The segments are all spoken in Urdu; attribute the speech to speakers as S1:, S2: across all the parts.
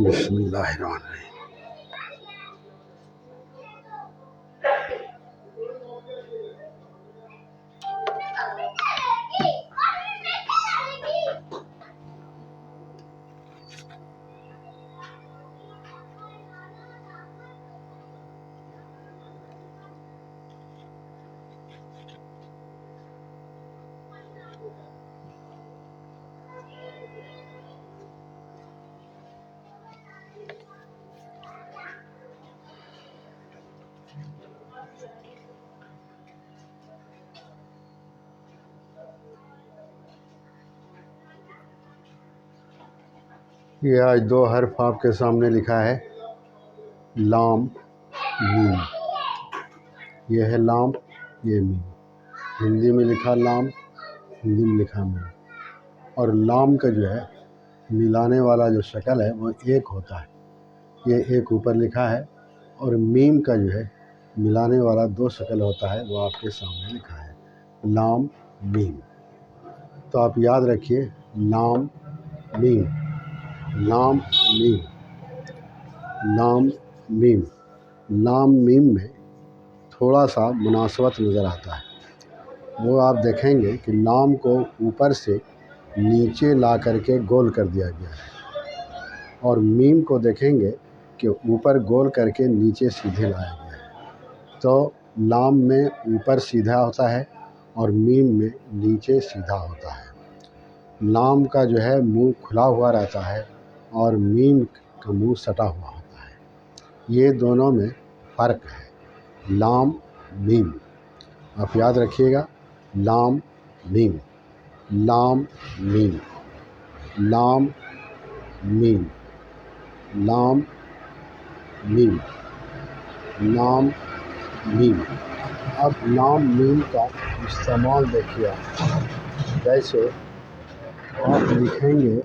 S1: بسم اللہ الرحمن الرحیم۔ یہ آج دو حرف آپ کے سامنے لکھا ہے لام میم۔ یہ ہے لام، یہ میم۔ ہندی میں لکھا لام، ہندی میں لکھا میم۔ اور لام کا جو ہے ملانے والا جو شکل ہے وہ ایک ہوتا ہے، یہ ایک اوپر لکھا ہے، اور میم کا جو ہے ملانے والا دو شکل ہوتا ہے، وہ آپ کے سامنے لکھا ہے لام میم۔ تو آپ یاد رکھیے لام میم، لام میم، لام میم۔ لام میم میں تھوڑا سا مناسبت نظر آتا ہے، وہ آپ دیکھیں گے کہ لام کو اوپر سے نیچے لا کر کے گول کر دیا گیا ہے، اور میم کو دیکھیں گے کہ اوپر گول کر کے نیچے سیدھے لایا گیا ہے۔ تو لام میں اوپر سیدھا ہوتا ہے اور میم میں نیچے سیدھا ہوتا ہے۔ لام کا جو ہے منہ کھلا ہوا رہتا ہے اور میم کا منہ سٹا ہوا ہوتا ہے۔ یہ دونوں میں فرق ہے، لام میم۔ آپ یاد رکھیے گا لام میم، لام میم، لام میم، لام میم، لام میم۔ اب لام میم کا استعمال دیکھیے آپ، جیسے آپ لکھیں گے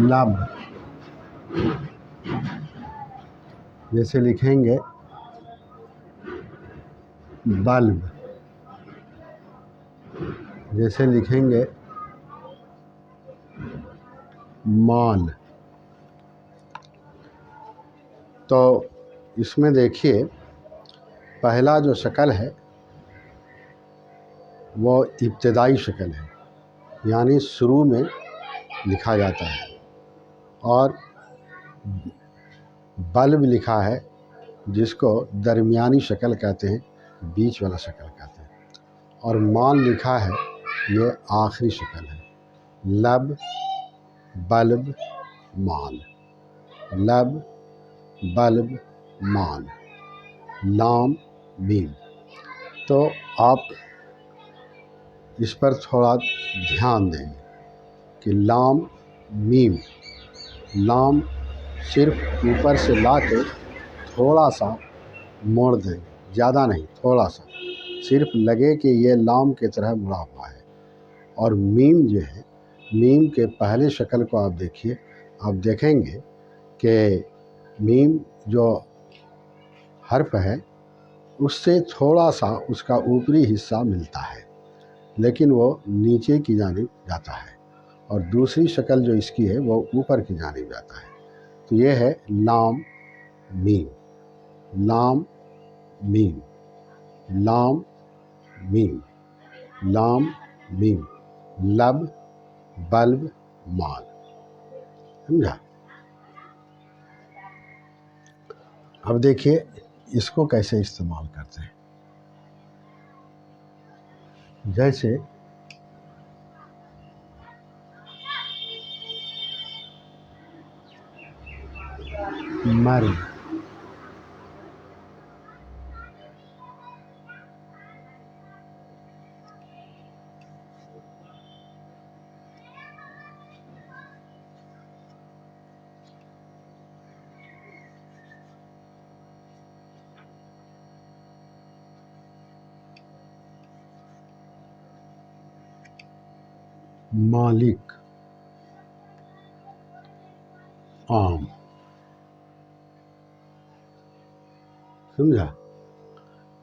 S1: لب، جیسے لکھیں گے بلب، جیسے لکھیں گے مال۔ تو اس میں دیکھیے پہلا جو شکل ہے وہ ابتدائی شکل ہے، یعنی شروع میں لکھا جاتا ہے، اور بلب لکھا ہے جس کو درمیانی شکل کہتے ہیں، بیچ والا شکل کہتے ہیں، اور مال لکھا ہے یہ آخری شکل ہے۔ لب، بلب، مال، لب، بلب، مال، لام میم۔ تو آپ اس پر تھوڑا دھیان دیں کہ لام میم، لام صرف اوپر سے لا کے تھوڑا سا موڑ دیں، زیادہ نہیں، تھوڑا سا، صرف لگے کہ یہ لام کی طرح مڑا ہوا ہے۔ اور میم جو ہے، میم کے پہلے شکل کو آپ دیکھیے، آپ دیکھیں گے کہ میم جو حرف ہے اس سے تھوڑا سا اس کا اوپری حصہ ملتا ہے، لیکن وہ نیچے کی جانب جاتا ہے، اور دوسری شکل جو اس کی ہے وہ اوپر کی جانب جاتا ہے۔ تو یہ ہے لام میم، لام میم، لام میم، لام میم، لب، بلب، مال۔ سمجھا؟ اب دیکھیے اس کو کیسے استعمال کرتے ہیں۔ جیسے مرد، مالک، عام۔ سمجھا؟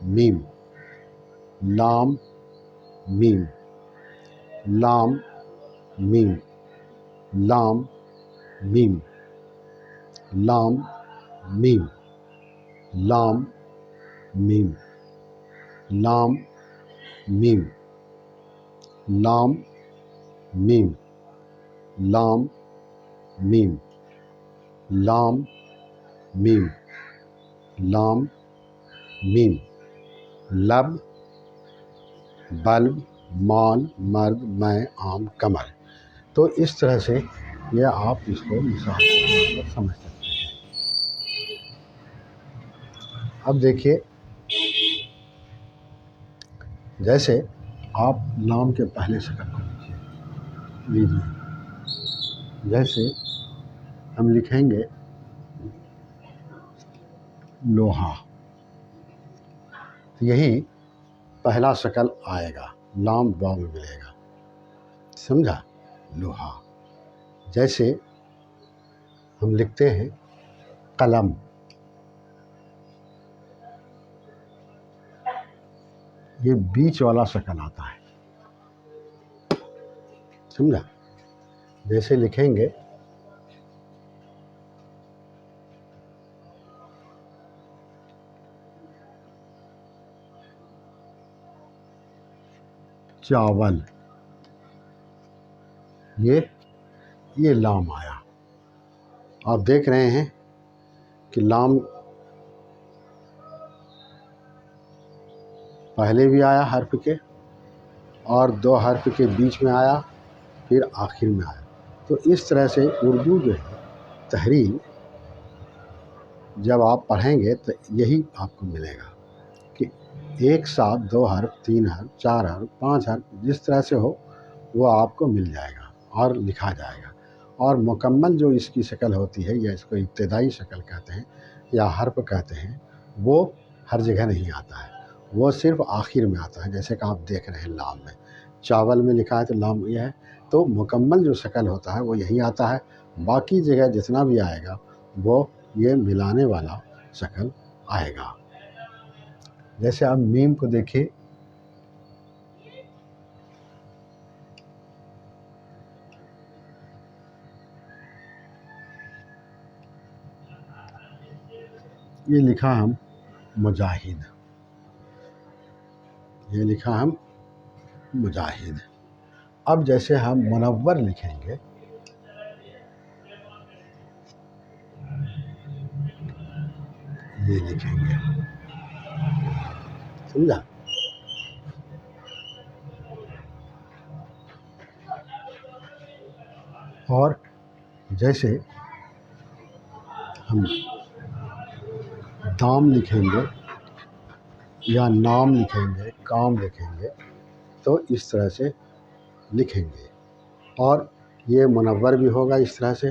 S1: میم، لام میم، لام میم، لام میم، لام میم، لام میم، لام میم، لام میم، لام میم، لام میم، لام میم، لب، بلب، مال، مرد، میں، عام، کمر۔ تو اس طرح سے یہ آپ اس کو مثال کے طور پر سمجھ سکتے ہیں۔ اب دیکھیے، جیسے آپ لام کے پہلے شکل کو لیجیے، جیسے ہم لکھیں گے لوہا، یہی پہلا شکل آئے گا، لام واو میں ملے گا، سمجھا؟ لوہا۔ جیسے ہم لکھتے ہیں قلم، یہ بیچ والا شکل آتا ہے، سمجھا؟ جیسے لکھیں گے چاول، یہ لام آیا۔ آپ دیکھ رہے ہیں کہ لام پہلے بھی آیا حرف کے، اور دو حرف کے بیچ میں آیا، پھر آخر میں آیا۔ تو اس طرح سے اردو جو ہے تحریر جب آپ پڑھیں گے تو یہی آپ کو ملے گا کہ ایک ساتھ دو حرف، تین حرف، چار حرف، پانچ حرف، جس طرح سے ہو وہ آپ کو مل جائے گا اور لکھا جائے گا۔ اور مکمل جو اس کی شکل ہوتی ہے، یا اس کو ابتدائی شکل کہتے ہیں یا حرف کہتے ہیں، وہ ہر جگہ نہیں آتا ہے، وہ صرف آخر میں آتا ہے۔ جیسے کہ آپ دیکھ رہے ہیں لام میں، چاول میں لکھا ہے تو لام یہ ہے، تو مکمل جو شکل ہوتا ہے وہ یہی آتا ہے۔ باقی جگہ جتنا بھی آئے گا وہ یہ ملانے والا شکل آئے گا۔ جیسے آپ میم کو دیکھیے، یہ لکھا ہم مجاہد، یہ لکھا ہم مجاہد۔ اب جیسے ہم منور لکھیں گے، یہ لکھیں گے، سمجھا؟ اور جیسے ہم دام لکھیں گے یا نام لکھیں گے، کام لکھیں گے، تو اس طرح سے لکھیں گے، اور یہ منور بھی ہوگا اس طرح سے۔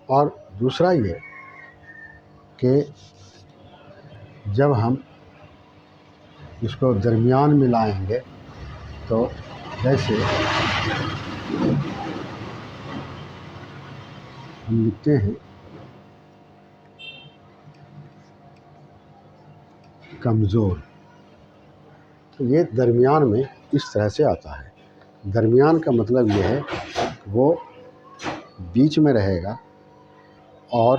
S1: اور دوسرا یہ کہ جب ہم اس کو درمیان میں لائیں گے تو جیسے ہم لکھتے ہیں کمزور، تو یہ درمیان میں اس طرح سے آتا ہے۔ درمیان کا مطلب یہ ہے وہ بیچ میں رہے گا اور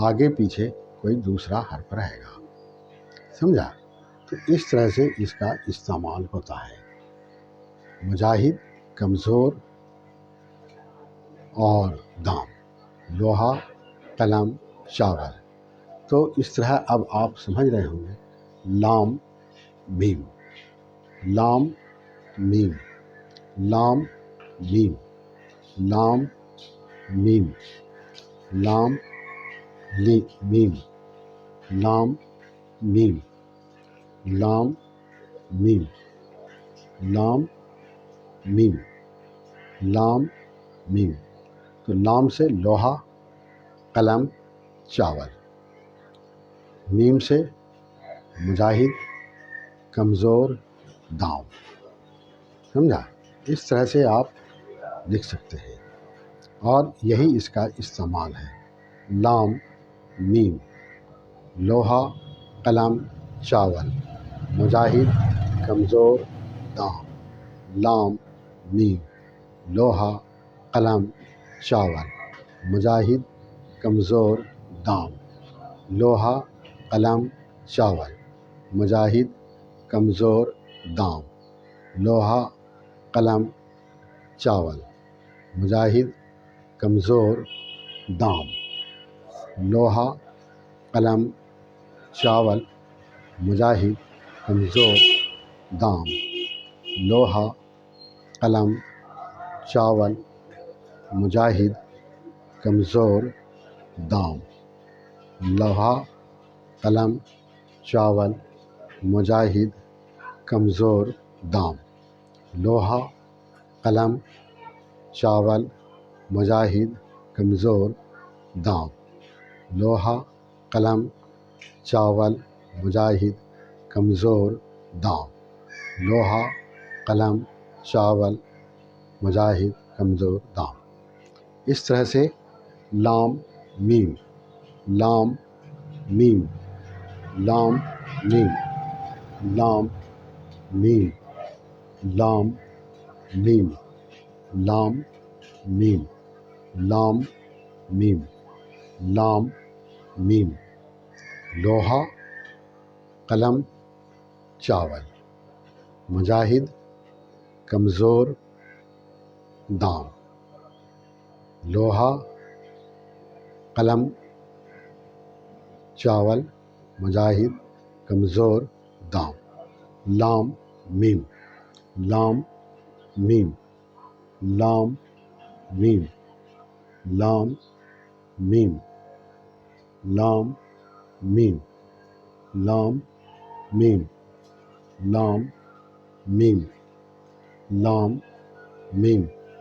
S1: آگے پیچھے کوئی دوسرا حرف رہے گا، سمجھا؟ تو اس طرح سے اس کا استعمال ہوتا ہے۔ مجاہد، کمزور اور دام، لوہا، قلم، چاول۔ تو اس طرح اب آپ سمجھ رہے ہوں گے لام میم، لام میم، لام میم، لام میم، لام میم، لام میم، لام میم، لام میم، لام میم۔ تو لام سے لوہا، قلم، چاول، میم سے مجاہد، کمزور، دام، سمجھا؟ اس طرح سے آپ لکھ سکتے ہیں، اور یہی اس کا استعمال ہے۔ لام میم، لوہا، قلم چاول مجاہد کمزور دام لام میم لوہا قلم چاول مجاہد کمزور دام لوہا قلم چاول مجاہد کمزور دام لوہا قلم چاول مجاہد کمزور دام لوہا قلم چاول مجاہد کمزور دام لوہا قلم چاول مجاہد کمزور دام لوہا قلم چاول مجاہد کمزور دام لوہا قلم چاول مجاہد کمزور دام لوہا قلم چاول مجاہد کمزور دام لوہا قلم چاول مجاہد کمزور دام۔ اس طرح سے لام میم لام میم لام میم لام میم لام میم لام میم لام میم لام میم لوہا قلم چاول مجاہد کمزور دام لوہا قلم چاول مجاہد کمزور دام لام میم لام میم لام میم لام میم لام میم لام میم لام میم لام میم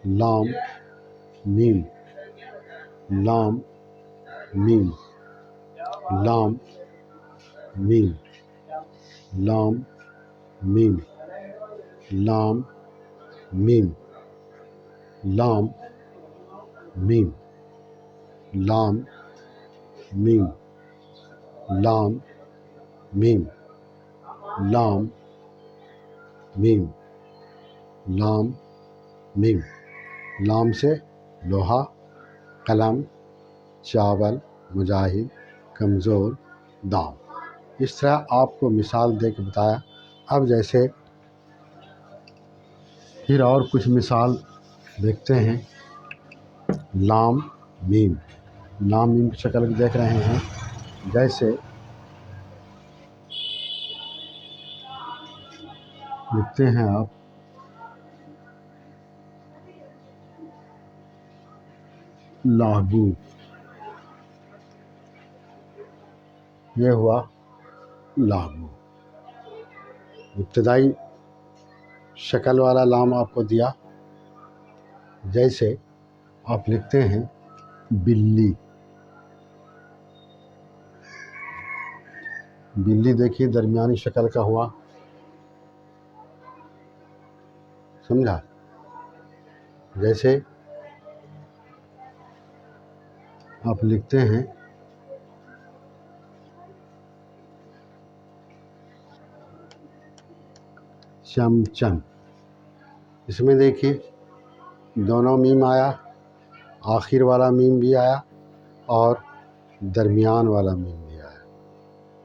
S1: لام میم لام میم لام میم لام میم لام میم لام میم لام میم لام میم لام میم لام میم لام سے لوہا قلم چاول مجاہد کمزور دام۔ اس طرح آپ کو مثال دے کے بتایا۔ اب جیسے پھر اور کچھ مثال دیکھتے ہیں۔ لام میم لام میم کی شکل دیکھ رہے ہیں۔ جیسے لکھتے ہیں آپ لاگو، یہ ہوا لاگو۔ ابتدائی شکل والا لام آپ کو دیا۔ جیسے آپ لکھتے ہیں بلی، بلی دیکھیے درمیانی شکل کا ہوا، سمجھا؟ جیسے آپ لکھتے ہیں چمچم، اس میں دیکھیے دونوں میم آیا، آخر والا میم بھی آیا اور درمیان والا میم بھی آیا،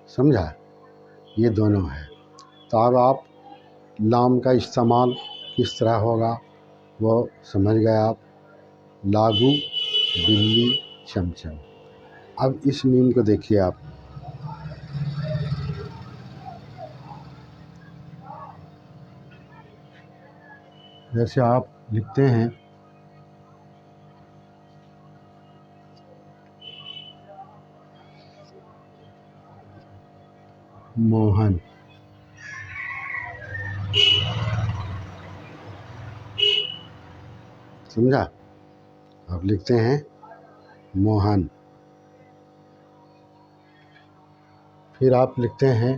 S1: سمجھا؟ یہ دونوں ہے۔ تو اب آپ لام کا استعمال کس طرح ہوگا وہ سمجھ گئے آپ۔ لاگو، بلی، چمچم۔ اب اس میم کو دیکھیے آپ، جیسے آپ لکھتے ہیں موہن، سمجھا؟ آپ لکھتے ہیں موہن۔ پھر آپ لکھتے ہیں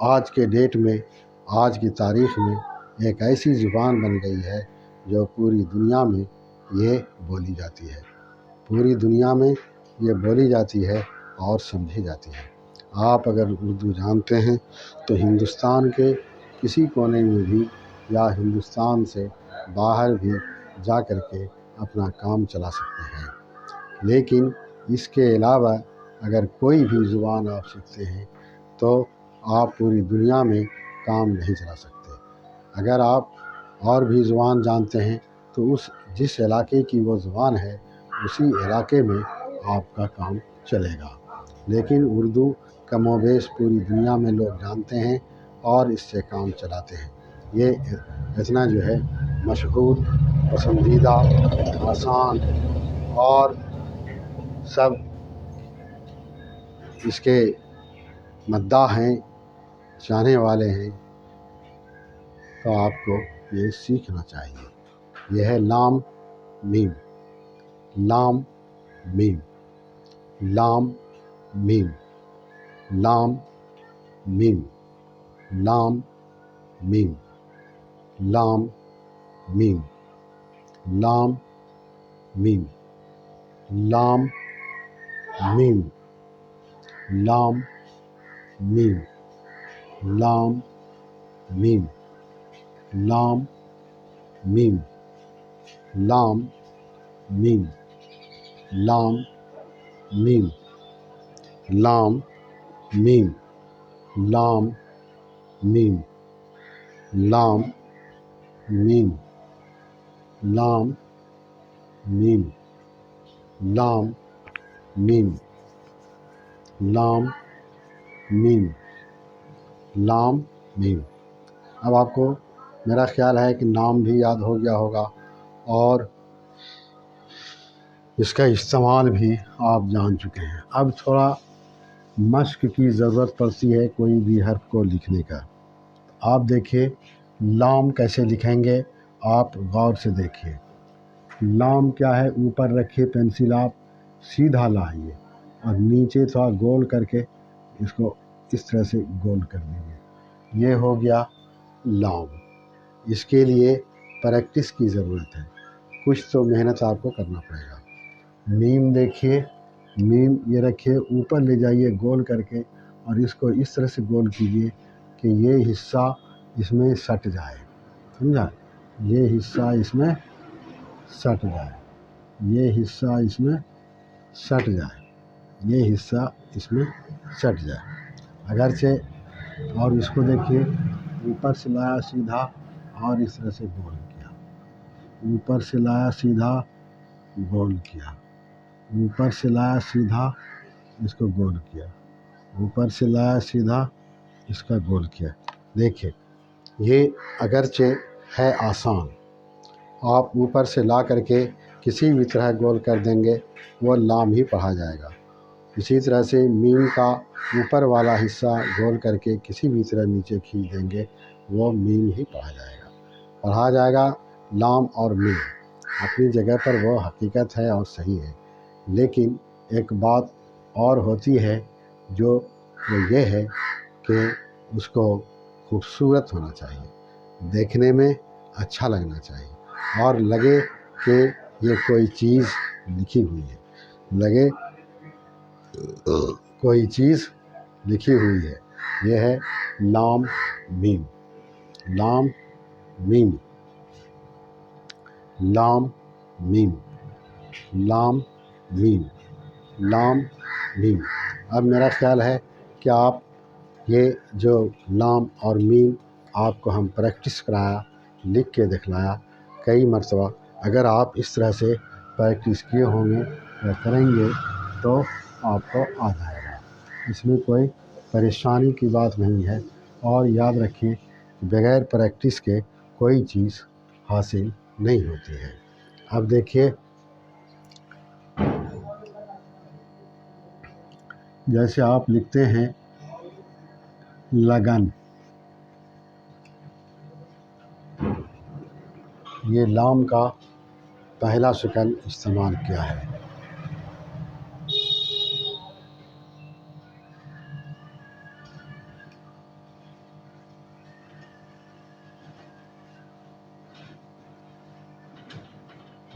S1: آج کے ڈیٹ میں، آج کی تاریخ میں ایک ایسی زبان بن گئی ہے جو پوری دنیا میں یہ بولی جاتی ہے، پوری دنیا میں یہ بولی جاتی ہے اور سمجھی جاتی ہے۔ آپ اگر اردو جانتے ہیں تو ہندوستان کے کسی کونے میں بھی یا ہندوستان سے باہر بھی جا کر کے اپنا کام چلا سکتے ہیں۔ لیکن اس کے علاوہ اگر کوئی بھی زبان آپ سیکھتے ہیں تو آپ پوری دنیا میں کام نہیں چلا سکتے۔ اگر آپ اور بھی زبان جانتے ہیں تو جس علاقے کی وہ زبان ہے اسی علاقے میں آپ کا کام چلے گا۔ لیکن اردو کم و بیش پوری دنیا میں لوگ جانتے ہیں اور اس سے کام چلاتے ہیں۔ یہ اتنا جو ہے مشہور، پسندیدہ، آسان اور سب اس کے مداح ہیں، چاہنے والے ہیں، تو آپ کو یہ سیکھنا چاہیے۔ یہ ہے لام میم، لام میم، لام میم، لام میم، لام میم، لام میم، لام میم، لام میم، لام میم، لام میم، لام میم، لام میم، لام میم، لام میم، لام میم، لام میم، لام میم، لام میم، لام میم، لام میم۔ اب آپ کو میرا خیال ہے کہ نام بھی یاد ہو گیا ہوگا اور اس کا استعمال بھی آپ جان چکے ہیں۔ اب تھوڑا مشق کی ضرورت پڑتی ہے کوئی بھی حرف کو لکھنے کا۔ آپ دیکھیے لام کیسے لکھیں گے، آپ غور سے دیکھیے۔ لام کیا ہے، اوپر رکھیے پینسل، آپ سیدھا لائیے اور نیچے تھوڑا گول کر کے اس کو اس طرح سے گول کر دیجیے۔ یہ ہو گیا لام۔ اس کے لیے پریکٹس کی ضرورت ہے، کچھ تو محنت آپ کو کرنا پڑے گا۔ میم دیکھیے، میم یہ رکھیے، اوپر لے جائیے گول کر کے اور اس کو اس طرح سے گول کیجیے کہ یہ حصہ اس میں سٹ جائے، سمجھا؟ یہ حصہ اس میں سٹ جائے، یہ حصہ اس میں سٹ جائے، یہ حصہ اس میں سٹ جائے۔ اگرچہ اور اس کو دیکھیے، اوپر سے لایا سیدھا اور اس طرح سے گول کیا، اوپر سے لایا سیدھا گول کیا، اوپر سے لایا سیدھا اس کو گول کیا، اوپر سے لایا سیدھا اس کا گول کیا۔ دیکھیے یہ اگرچہ ہے آسان، آپ اوپر سے لا کر کے کسی بھی طرح گول کر دیں گے وہ لام ہی پڑھا جائے گا۔ اسی طرح سے میم کا اوپر والا حصہ گول کر کے کسی بھی طرح نیچے کھینچ دیں گے وہ میم ہی پڑھا جائے گا۔ لام اور میم اپنی جگہ پر وہ حقیقت ہے اور صحیح ہے، لیکن ایک بات اور ہوتی ہے جو وہ یہ ہے کہ اس کو خوبصورت ہونا چاہیے، دیکھنے میں اچھا لگنا چاہیے اور لگے کہ یہ کوئی چیز لکھی ہوئی ہے، لگے کوئی چیز لکھی ہوئی ہے۔ یہ ہے لام میم، لام میم، لام میم، لام میم، لام میم۔ اب میرا خیال ہے کہ آپ یہ جو لام اور میم آپ کو ہم پریکٹس کرایا، لکھ کے دکھلایا کئی مرتبہ، اگر آپ اس طرح سے پریکٹس کیے ہوں گے یا کریں گے تو آپ کو آ جائے گا، اس میں کوئی پریشانی کی بات نہیں ہے۔ اور یاد رکھیں بغیر پریکٹس کے کوئی چیز حاصل نہیں ہوتی ہے۔ اب دیکھیے جیسے آپ لکھتے ہیں لگن، یہ لام کا پہلا شکل استعمال کیا ہے۔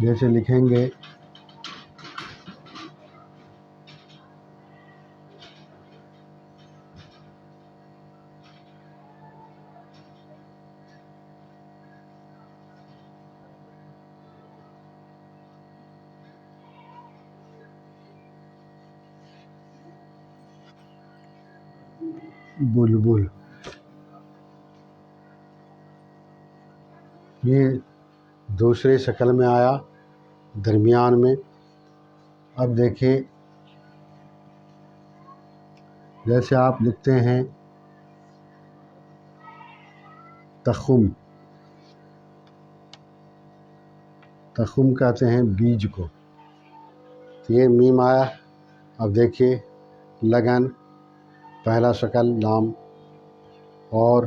S1: جیسے لکھیں گے بلبل، یہ دوسرے شکل میں آیا درمیان میں۔ اب دیکھیں جیسے آپ لکھتے ہیں تخم، تخم کہتے ہیں بیج کو، یہ میم آیا۔ اب دیکھیے لگن، پہلا شکل لام، اور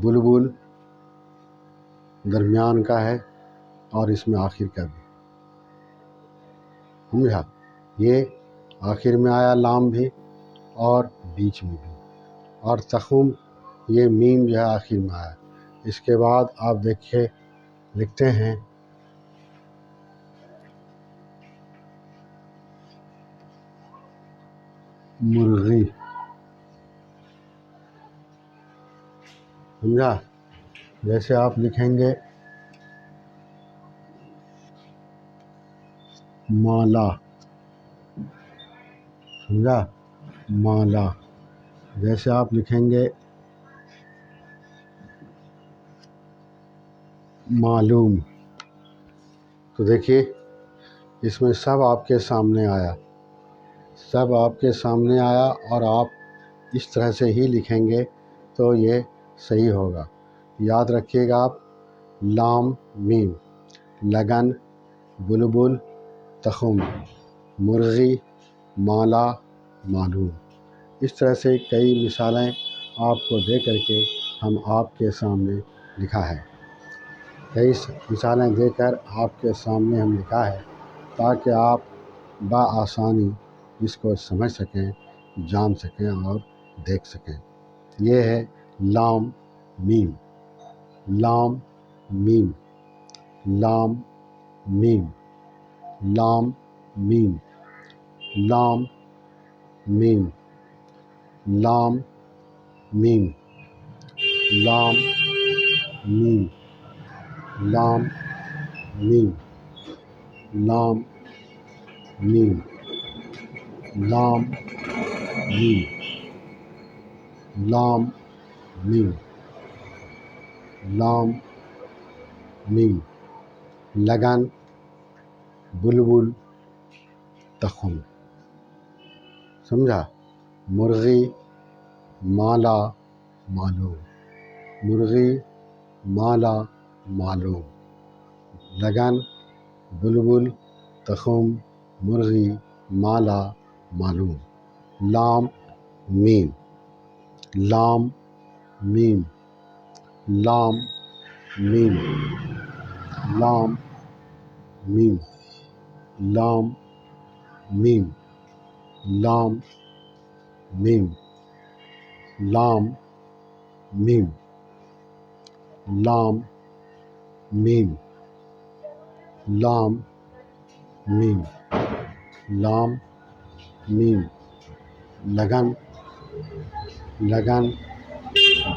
S1: بلبل درمیان کا ہے اور اس میں آخر کا بھی، سمجھا؟ یہ آخر میں آیا لام بھی اور بیچ میں بھی، اور تخم یہ میم جو ہے آخر میں آیا۔ اس کے بعد آپ دیکھیے لکھتے ہیں مرغی، سمجھا؟ جیسے آپ لکھیں گے مالا، سمجھا؟ مالا، جیسے آپ لکھیں گے معلوم۔ تو دیکھیے اس میں سب آپ کے سامنے آیا، سب آپ کے سامنے آیا، اور آپ اس طرح سے ہی لکھیں گے تو یہ صحیح ہوگا۔ یاد رکھیے گا آپ، لام میم، لگن، بلبل، تخم، مرغی، مالا، معلوم۔ اس طرح سے کئی مثالیں آپ کو دے کر کے ہم آپ کے سامنے لکھا ہے، کئی مثالیں دے کر آپ کے سامنے ہم لکھا ہے تاکہ آپ بآسانی اس کو سمجھ سکیں، جان سکیں اور دیکھ سکیں۔ یہ ہے لام میم، لام میم، لام میم، لام میم، لام میم، لام میم، لام میم، لام میم، لام میم، لام میم، لام میم، لام میم، لگن، بلبل، تخم، سمجھا؟ مرغی، مالا، معلوم، مرغی، مالا، معلوم، لگن، بلبل، تخم، مرغی، مالا، معلوم، لام میم، لام میم، لام میم، لام میم، لام میم، لام میم، لام میم، لام میم، لام میم، لام میم، لگن، لگن،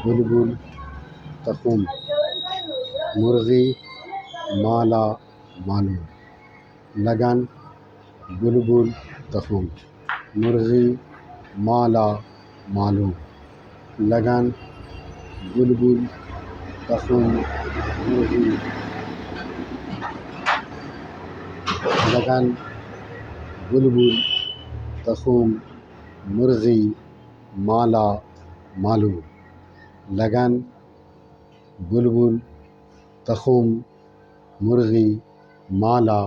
S1: بلبل، تخم، مرغی، مالا، معلوم، لگن، بلبل، تخم، مرغی، مالا، معلوم، لگن، بلبل، تخم، مرغی، لگن، بلبل، تخم، مرغی، مالا، معلوم، لگن، بلبل، تخم، مرغی، مالا،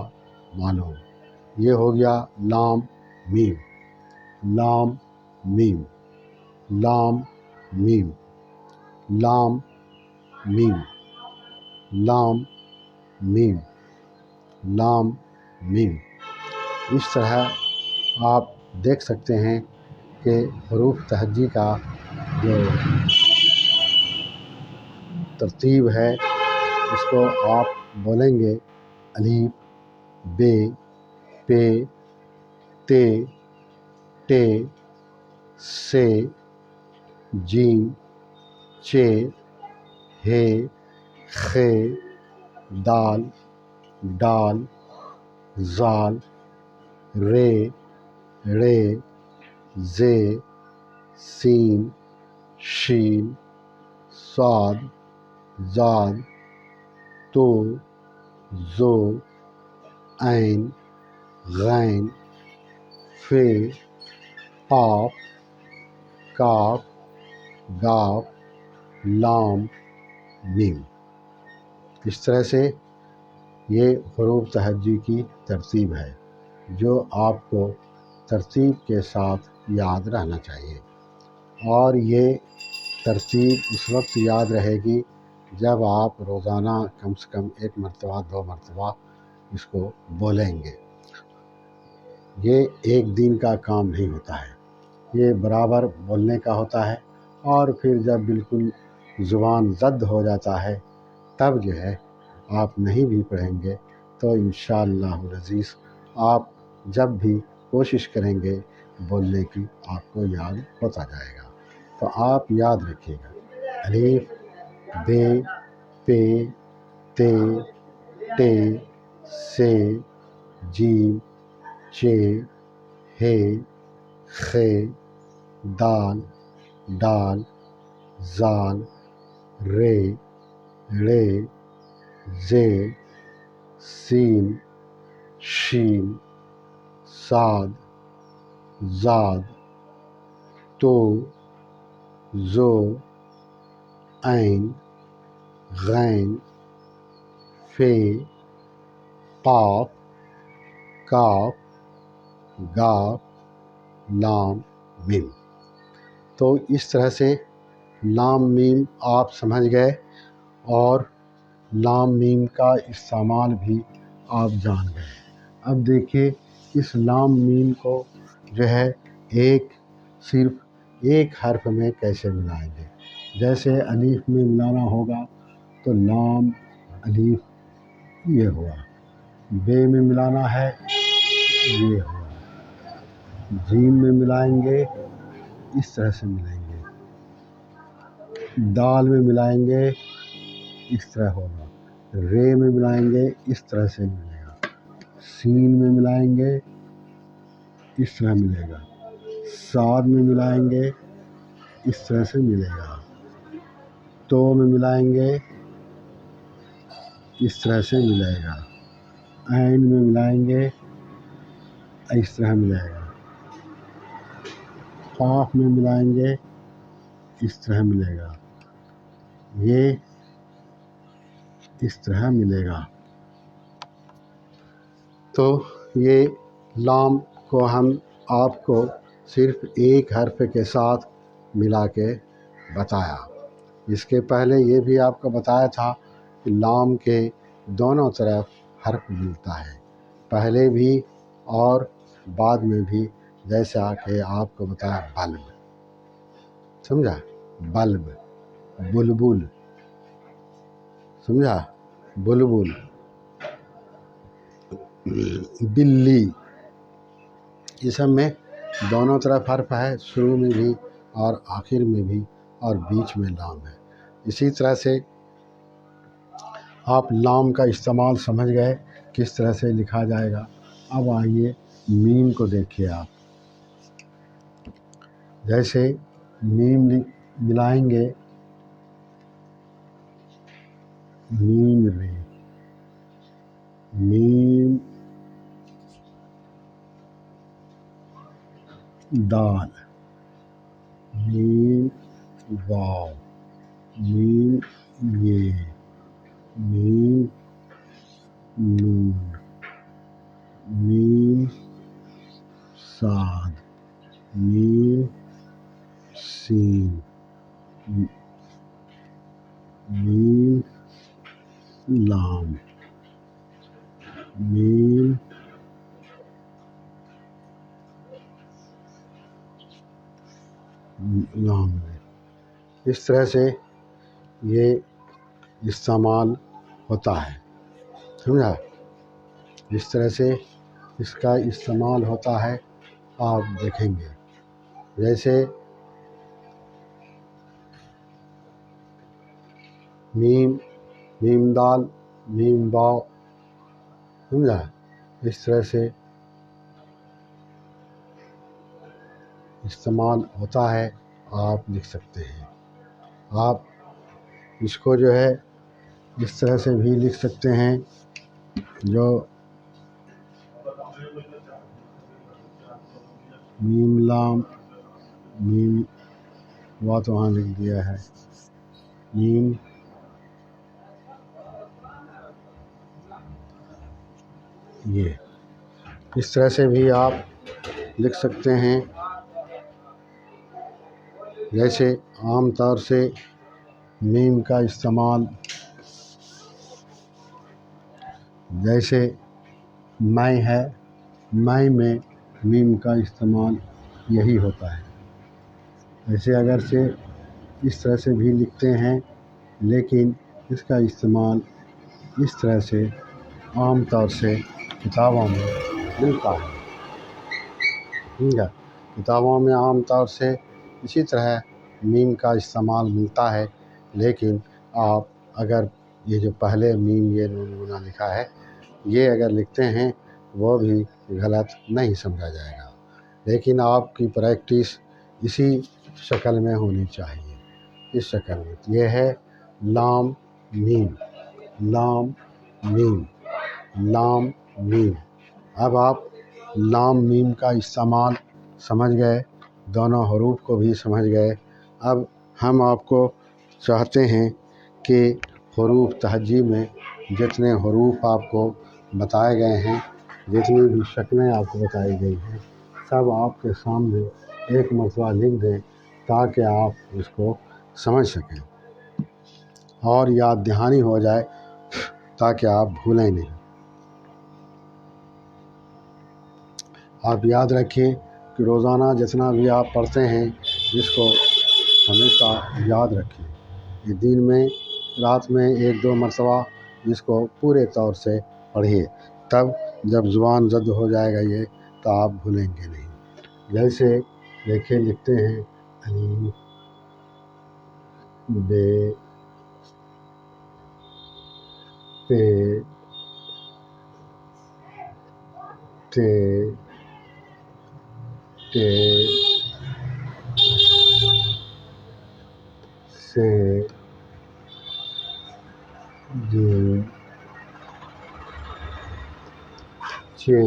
S1: معلوم۔ یہ ہو گیا لام میم، لام میم، لام میم، لام میم، لام میم، لام میم۔ اس طرح آپ دیکھ سکتے ہیں کہ حروف تہجی کا جو ترتیب ہے اس کو آپ بولیں گے الف، بے پے تے ٹے سے جیم چے ہے خے دال ڈال زال رے رے زے سین شین صاد زاد تو زو عین غین فے قاف کاف گاف لام میم۔ اس طرح سے یہ حروف تہجی کی ترتیب ہے جو آپ کو ترتیب کے ساتھ یاد رہنا چاہیے، اور یہ ترتیب اس وقت یاد رہے گی جب آپ روزانہ کم سے کم 1 مرتبہ 2 مرتبہ اس کو بولیں گے۔ یہ ایک دن کا کام نہیں ہوتا ہے، یہ برابر بولنے کا ہوتا ہے، اور پھر جب بالکل زبان زد ہو جاتا ہے تب جو ہے آپ نہیں بھی پڑھیں گے تو انشاءاللہ العزیز آپ جب بھی کوشش کریں گے بولنے کی آپ کو یاد ہوتا جائے گا۔ تو آپ یاد رکھیے گا، الف بے پے تے ٹے سے جیم چے ہے خے دال ڈال زال رے رے زے سین شین صاد زاد تو زو عین غین فے قاف کاف گاف لام میم۔ تو اس طرح سے لام میم آپ سمجھ گئے، اور لام میم کا استعمال بھی آپ جان گئے۔ اب دیکھیے اس لام میم کو جو ہے صرف ایک حرف میں کیسے ملائیں گے۔ جیسے الف میں ملانا ہوگا تو لام الف یہ ہوا، بے میں ملانا ہے یہ ہوا، جیم میں ملائیں گے اس طرح سے ملائیں گے، دال میں ملائیں گے اس طرح ہوگا، رے میں ملائیں گے اس طرح سے ملے گا، سین میں ملائیں گے اس طرح ملے گا، صاد میں ملائیں گے اس طرح سے ملے گا، تو میں ملائیں گے اس طرح سے ملے گا، عین میں ملائیں گے اس طرح ملے گا، قاف میں ملائیں گے اس طرح ملے گا، یہ اس طرح ملے گا۔ تو یہ لام کو ہم آپ کو صرف ایک حرف کے ساتھ ملا کے بتایا۔ اس کے پہلے یہ بھی آپ کو بتایا تھا کہ لام کے دونوں طرف حرف ملتا ہے، پہلے بھی اور بعد میں بھی، جیسا کہ آپ کو بتایا بلب، سمجھا، بلب، بلبل، سمجھا، بلبل، بلی، یہ سب میں دونوں طرف حرف ہے، شروع میں بھی اور آخر میں بھی، اور بیچ میں لام ہے۔ اسی طرح سے آپ لام کا استعمال سمجھ گئے کس طرح سے لکھا جائے گا۔ اب آئیے میم کو دیکھیے آپ، جیسے میم ملائیں گے، میم رے، میم دال، میم واو، میم یہ، میم نون، میم صاد، میم سین، میم لام، میم لام۔ اس طرح سے یہ استعمال ہوتا ہے، سمجھا۔ جس طرح سے اس کا استعمال ہوتا ہے آپ دیکھیں گے. جیسے میم، میم دال، میم باؤ، سمجھا؟ اس طرح سے استعمال ہوتا ہے، آپ لکھ سکتے ہیں. آپ اس کو جو ہے اس طرح سے بھی لکھ سکتے ہیں، جو میم لام میم بات وہاں لکھ دیا ہے، میم یہ اس طرح سے بھی آپ لکھ سکتے ہیں. جیسے عام طور سے میم کا استعمال جیسے میں ہے، میں میم کا استعمال یہی ہوتا ہے. ایسے اگرچہ اس طرح سے بھی لکھتے ہیں، لیکن اس کا استعمال اس طرح سے عام طور سے کتابوں میں ملتا ہے. ٹھیک ہے، کتابوں میں عام طور سے اسی طرح میم کا استعمال ملتا ہے. لیکن آپ اگر یہ جو پہلے میم یہ نون گنا لکھا ہے، یہ اگر لکھتے ہیں وہ بھی غلط نہیں سمجھا جائے گا. لیکن آپ کی پریکٹس اسی شکل میں ہونی چاہیے، اس شکل میں. یہ ہے لام میم، لام میم، لام میم. اب آپ لام میم کا استعمال سمجھ گئے، دونوں حروف کو بھی سمجھ گئے. اب ہم آپ کو چاہتے ہیں کہ حروف تہجی میں جتنے حروف آپ کو بتائے گئے ہیں، جتنی بھی شکلیں آپ کو بتائی گئی ہیں، سب آپ کے سامنے ایک مرتبہ لکھ دیں تاکہ آپ اس کو سمجھ سکیں اور یاد دہانی ہو جائے، تاکہ آپ بھولیں نہیں. آپ یاد رکھیں کہ روزانہ جتنا بھی آپ پڑھتے ہیں اس کو ہمیشہ یاد رکھیں. یہ دن میں رات میں 1-2 مرتبہ اس کو پورے طور سے پڑھیے، تب جب زبان زد ہو جائے گا یہ تو آپ بھولیں گے نہیں. جیسے دیکھیں لکھتے ہیں الف بے پے تے ٹے سے جیم چے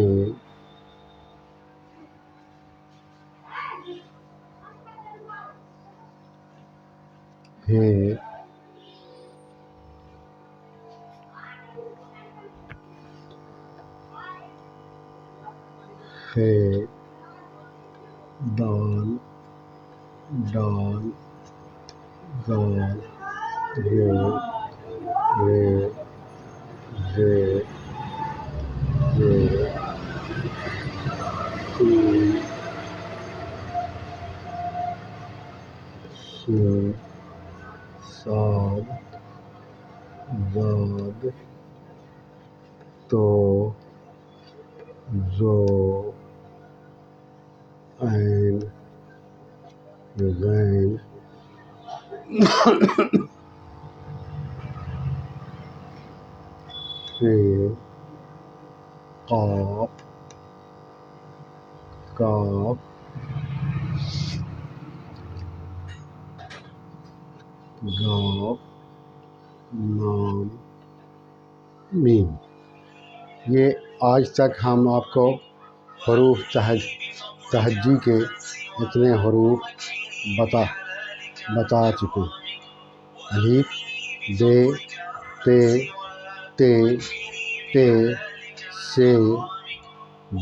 S1: ہے ہے دال ڈال دال رے رے رے رے سین سین صاد ضاد تو ذو عین غین ف قاف کاف گاف لام میم. یہ آج تک ہم آپ کو حروف تہجی کے اتنے حروف بتا چکے. الف بے پے تے ٹے سے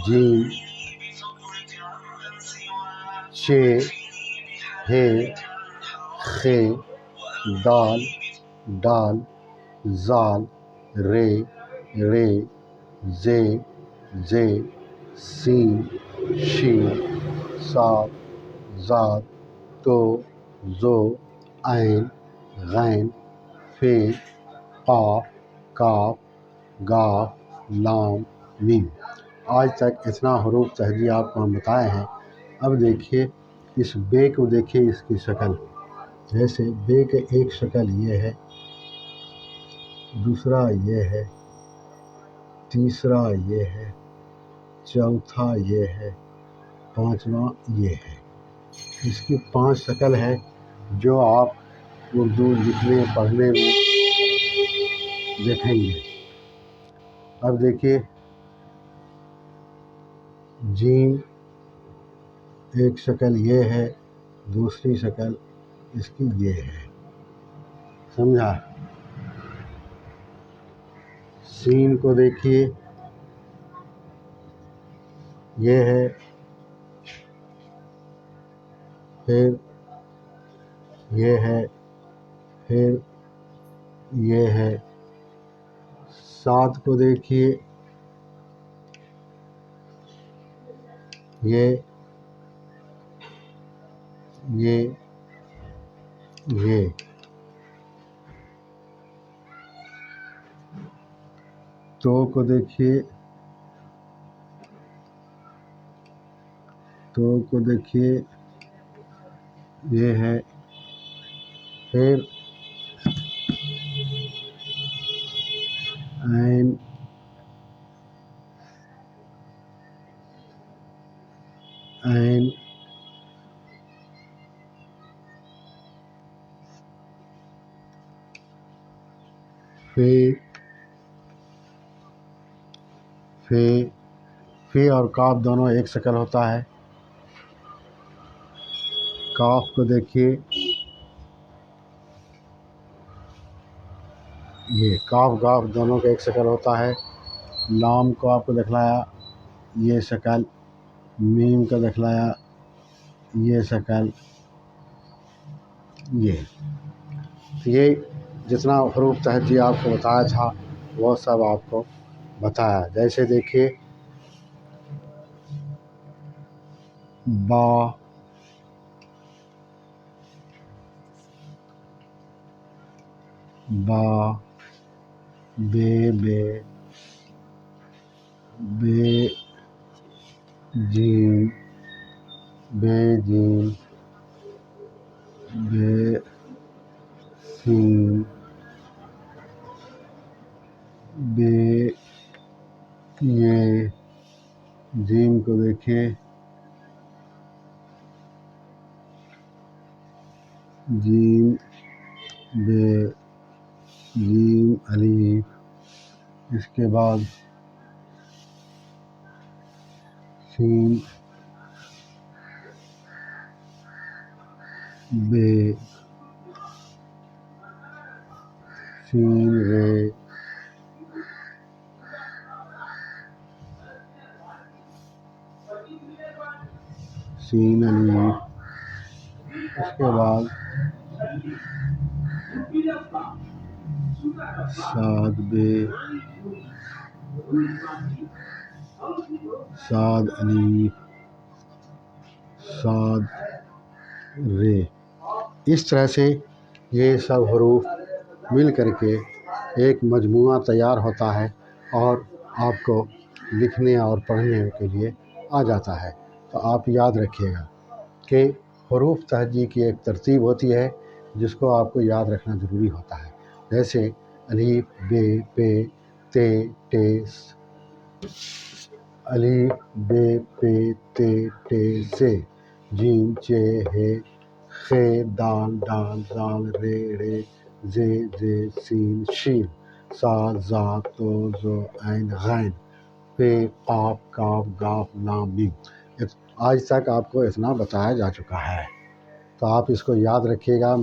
S1: جیم چے ہے خے دال ڈال زال رے رے زے زے سین شین صاد ضاد تو ذو عین غین ف قاف کاف گاف لام میم۔ آج تک اتنا حروف تہجی آپ کو ہم بتائے ہیں۔ اب دیکھیے اس بے کو، دیکھیے اس کی شکل، جیسے بے کے ایک شکل یہ ہے، دوسرا یہ ہے، تیسرا یہ ہے، چوتھا یہ ہے، پانچواں یہ ہے۔ اس کی 5 شکل ہے جو آپ اردو لکھنے پڑھنے میں دیکھیں گے۔ اب دیکھیے جیم، ایک شکل یہ ہے، دوسری شکل اس کی یہ ہے، سمجھا؟ سین کو دیکھیے، یہ ہے، پھر یہ ہے، پھر یہ ہے۔ صاد کو دیکھیے، یہ تو کو دیکھیے، یہ ہے، پھر عین، فی اور کاف دونوں ایک شکل ہوتا ہے۔ کاف کو دیکھیے، یہ کاف گاف دونوں کا ایک شکل ہوتا ہے۔ لام کو آپ کو دکھلایا یہ شکل، میم کا دکھلایا یہ شکل، یہ جتنا حروف تہجی آپ کو بتایا تھا وہ سب آپ کو بتایا۔ جیسے دیکھیے با، بے، بے جیم، بے سین، بے یہ، جیم کو دیکھیے، جیم، بے، جیم الف، اس کے بعد سین، بے، سین رے، سین الف، اس کے بعد صاد بے، صاد الف، صاد رے۔ اس طرح سے یہ سب حروف مل کر کے ایک مجموعہ تیار ہوتا ہے اور آپ کو لکھنے اور پڑھنے کے لیے آ جاتا ہے۔ تو آپ یاد رکھیے گا کہ حروف تہجی کی ایک ترتیب ہوتی ہے جس کو آپ کو یاد رکھنا ضروری ہوتا ہے۔ جیسے الف، بے، پے، تے، ٹے، الف، بے، پے، تے، ٹے، سے، جیم، چے، ہے، خے، دال، ڈال، زال، رے، ڑے، زے، زے، سین، شین، صاد، ضاد، طو، ظو، عین، غین، پے، قاف، کاف، گاف، لام، میم۔ آج تک آپ کو اتنا بتایا جا چکا ہے، تو آپ اس کو یاد رکھیے گا۔